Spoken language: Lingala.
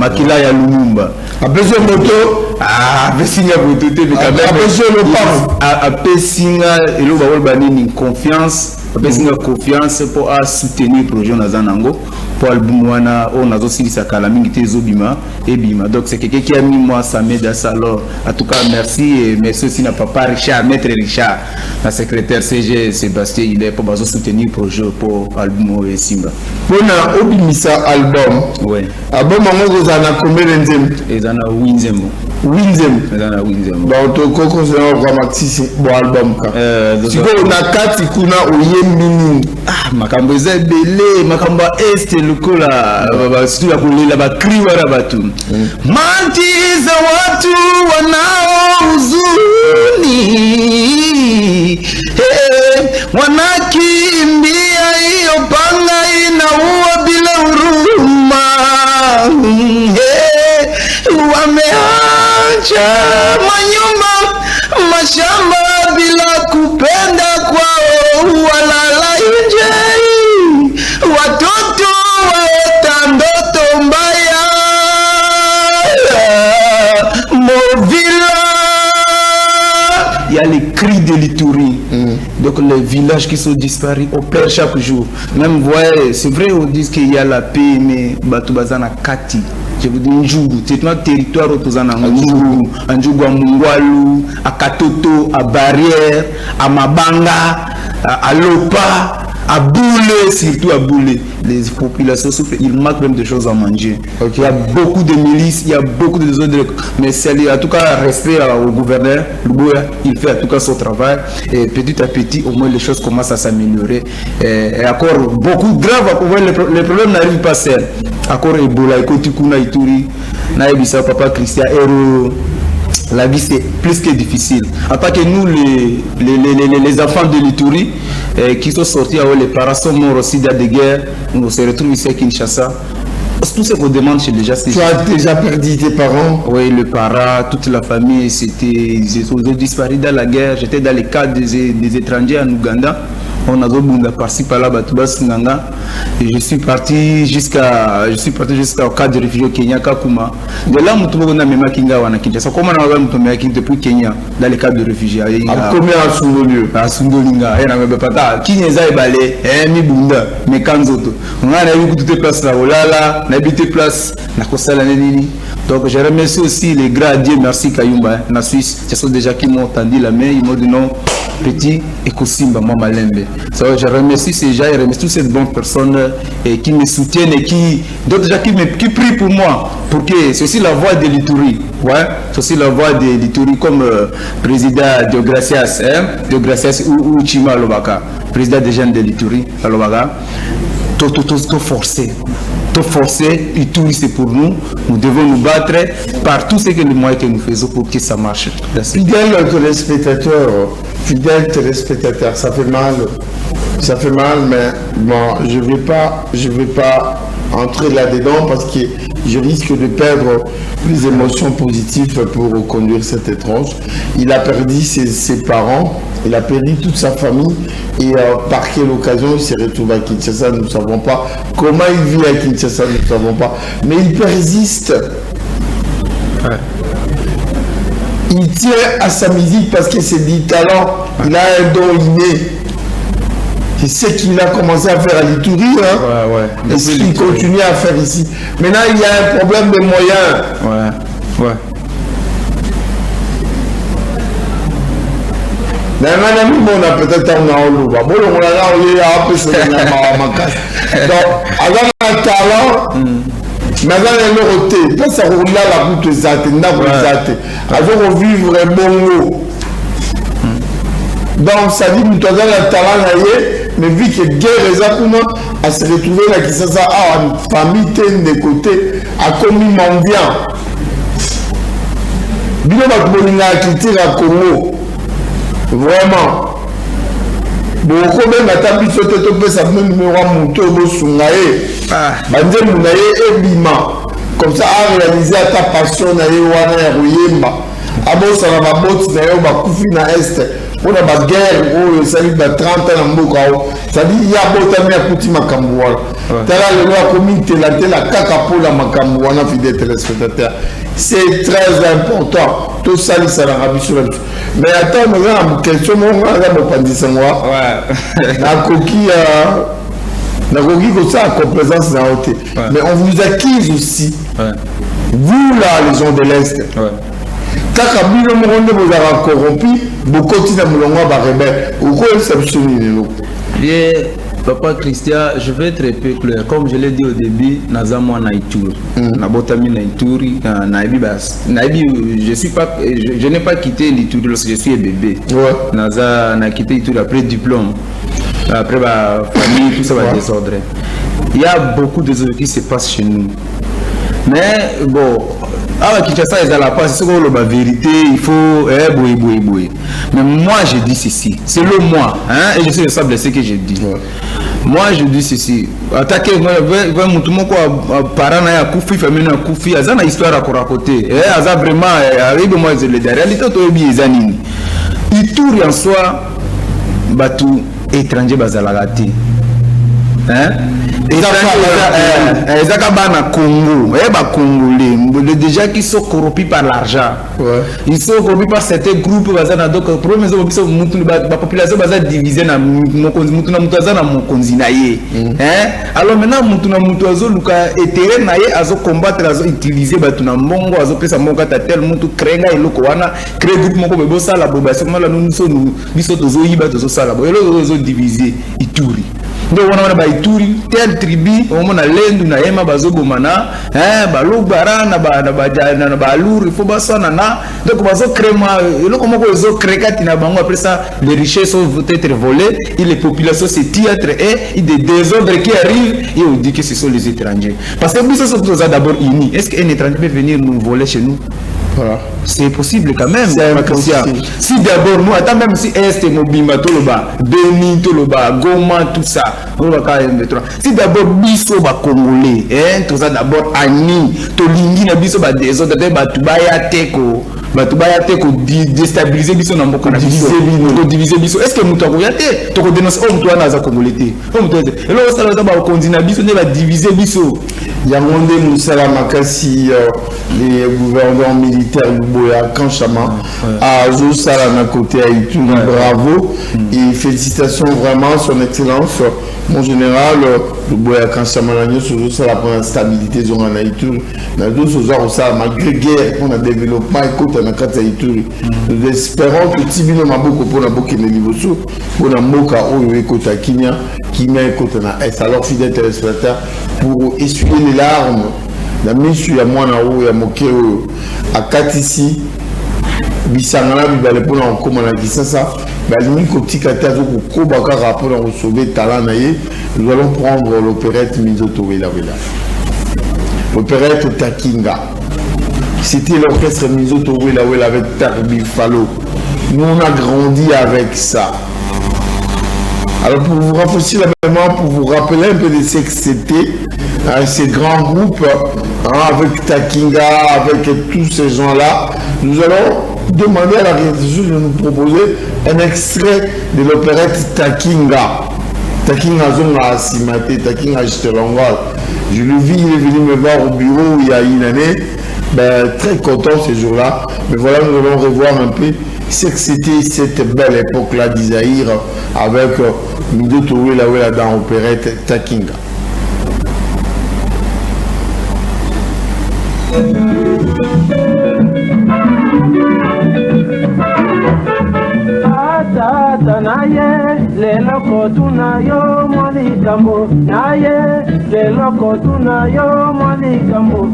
makila ya Lumumba apeso moto apesinga moto te mais quand même apeso le pas apesinga elo ba wol banini confiance apesinga confiance pour soutenir projet nazanango pour album wana on azo silisa kala mingi te zobima et bima donc c'est quelqu'un qui a mis moi ça m'aide à ça alors en tout cas merci et merci aussi na papa Richard maître Richard la secrétaire CG Sébastien il est pour bazo soutenir projet pour album et Simba bona obimisa album ouais album ngo za na combien nzem ezana winzemo ezana winzemo donc to koko se na maxi bon album ka siko na kati kuna oyembini makambo eza belé makambo est lukola surtout ya kulela bakri wala batu manti za watu wanao huzuni wanakimbia hiyo panga inaua bila huruma wameacha manyumba mashamba bila kupenda kwao walala nje watoto waota ndoto mbaya Movila il y a les cris de l'Ituri donc les villages qui sont disparus on perd chaque jour même voyez c'est vrai on dit qu'il y a la paix mais batu bazana kati je vous dis Njugu c'est notre territoire autozana Njugu Njugu à Mungwalu à Katoto à Barrière à Mabanga à Lopa à Boulé, surtout à Boulé, les populations souffrent, il manque même de choses à manger. Okay. Il y a beaucoup de milices, il y a beaucoup de autres, mais c'est en tout cas respect au gouverneur, il fait en tout cas son travail et petit à petit au moins les choses commencent à s'améliorer. Et encore beaucoup grave, les problèmes n'arrivent pas seuls. Encore Ebola, Ekotikuna, Ituri, Naïbissa, Papa Christian, Héros. La vie c'est plus que difficile. En tant que nous les enfants de l'Ituri qui sont sortis, les parents sont morts aussi dans des guerres, on se retrouve ici à Kinshasa. Tout ce qu'on demande chez les gens, c'est... Tu as déjà perdu tes parents? Oui, le parent, toute la famille, ils ont disparu dans la guerre. J'étais dans les cas des étrangers en Ouganda. On a par-ci par-là, et je suis parti jusqu'au cas de réfugiés au Kenya, Kakuma. De là, on a même Kinga wana Kinshasa. Comment on a même depuis Kenya dans les cas de réfugiés? Combien à Sundolio? À Sundolinga. Et on a même pas. Kineza et Balé, mi bunda, mais Kanzoto. On a eu toutes les places là, Olala, on a habité place, na Kosala Nini. Donc je remercie aussi les grands Dieu, merci Kayumba, na Suisse. Ce sont déjà qui m'ont tendu la main, ils m'ont dit non. Petit Ekosimba Malembe. Je remercie ces gens, je remercie toutes ces bonnes personnes qui me soutiennent et d'autres gens qui prient pour moi. Pour que c'est aussi la voix de l'Ituri. Ouais, c'est aussi la voix de l'Ituri comme président Deogracias, Deogracias ou Chima Lobaka, président des jeunes de l'Ituri, Lobaka. Tout forcé. Tout forcé, Ituri c'est pour nous. Nous devons nous battre par tous les moyens que nous faisons pour que ça marche. Fidèle téléspectateur, ça fait mal, mais bon, je vais pas entrer là-dedans parce que je risque de perdre les émotions positives pour conduire cette étrange. Il a perdu ses parents, il a perdu toute sa famille et par quelle occasion il s'est retrouvé à Kinshasa, nous ne savons pas. Comment il vit à Kinshasa, nous ne savons pas. Mais il persiste. Ouais. Il tient à sa musique parce que c'est du talent. Il a un don inné. C'est ce qu'il a commencé à faire à l'Ituri. Hein? Ouais. Et ce qu'il continue à faire ici. Maintenant, il y a un problème de moyens. Ouais. Un ami, on a peut-être un donc, avec un talent, mais dans le roté, pas ça roule là la route zate, n'a pas zate. Avec vivre un bon mot. Donc ça dit que tu as un talent mais vu que guerre est à se retrouver là qui ça a famille de côté a commis mendiant. Bien va bolinga culture à Congo. Vraiment. Bon, comme la table de sauter tout ça même numéro monto bo sungaé. Bande munaye et bima. Comme ça a réalisé ta passion na wana ya ruyemba. Abo ça va bot na yo ba kufi na est. On a la guerre, ça dit 30 ans, ça dit il y a beau temps à couper ma camboire. Tala le loi comité la caca pour la makambo wana fidèle téléspectateur. C'est très important. Tout ça ça la rabi sur. Mais attends, moi la question moi là ba pandisa moi. Ouais. Na koki comme ça complaisance na hauteur. Mais on vous accuse aussi. Ouais. Vous là les gens de l'Est. Ouais. Kaka bino mo ronde vous avez corrompu, vous continuez à me l'envoyer par rebelle. Ou quoi ça vous souligne? Bien, Papa Christian, je vais être un peu clair. Comme je l'ai dit au début, Nazamo Naïtour, Nabotami Naïtouri, je n'ai pas quitté l'Itouri lorsque je suis un bébé. Naza n'a quitté l'Itouri après diplôme, après ma famille, tout ça va désordre. Il y a beaucoup de choses qui se passent chez nous. Mais bon, à Kinshasa, ils ont la passe, c'est la vérité, il faut boué. Mais moi, je dis ceci, c'est le moi, hein, et je suis responsable de ce que je dis. Ouais. Moi, je dis ceci, attaquer, moi, tout le monde, parents, Koufi, famille, Koufi, ils ont une histoire à raconter. Ils ont vraiment, arrive-moi, la réalité, ils ont il tourne en soi, batou, étranger, bazalagati. Hein? Ils ont Congo, Congolais, déjà qui sont corrompus par l'argent. Ouais. Ils sont corrompus par certains groupes. Donc, le problème c'est que la population est divisée dans mon continent. Alors maintenant, combattre, utiliser Mongo, tel monde créer groupe divisé. Donc on a Ituri, telle tribu, on a l'Inde, on a Yema Bazobomana, Balubara, Balur, il faut basonana. Donc on va créer après ça, les richesses vont être volées, et les populations se théâtre et des désordres qui arrivent, et on dit que ce sont les étrangers. Parce que nous sommes d'abord unis. Est-ce qu'un étranger peut venir nous voler chez nous? Voilà. C'est possible quand même. Si d'abord nous, attends, même si Est, Mobimba, Toloba, Beni, Toloba, Goma, tout ça, si d'abord Biso ba Congolais, tout ça d'abord Ani, Tolingi na Biso ba des autres, Batubaya Teko, déstabiliser Biso na Moko, diviser Biso. Est-ce que nous t'avons été? Tu dénonces, tu as un Congolais. Et là, ça va continuer Biso, ne va diviser Biso. Yamonde Moussala Makassi, les gouverneurs militaires du Boya Kanchama, à Zosala na côté Haïti, bravo et félicitations vraiment son excellence, mon général, le Boya Kanchama, Zosala pour la stabilité de Haïti, malgré guerre, on a développement écoute en Haïti. Nous espérons que Tibino Maboko pour la Boki Nelivoso, pour la Moka Oyo écoute à Kinya, Kinya écoute à S, alors fidèle téléspectateur, pour essuyer les larmes. La mission ya mwana ou ya mokeo akatisi bisangana bibale pona okoma na Kisasa balimi kotika tazo ko baka rapport na sauver talent na ye. Nous allons prendre l'opérette Minzoto Wela. L'opérette Takinga. C'était l'orchestre Minzoto Wela avec Tarbi Falo. Nous on a grandi avec ça. Alors pour vous rafraîchir la mémoire, pour vous rappeler un peu de ce que c'était, ces grands groupes, avec Takinga, avec tous ces gens-là, nous allons demander à la réalisation de nous proposer un extrait de l'opérette Takinga. Takinga Zonga Asimate, Takinga Jitelongal. Je le vis, il est venu me voir au bureau il y a une année, très content ce jour-là. Mais voilà, nous allons revoir un peu ce que c'était cette belle époque-là d'Isaïr avec Minzoto Wela dans l'opérette Takinga. Naye lelo kotuna yo mwalikambo naye lelo kotuna yo mwalikambo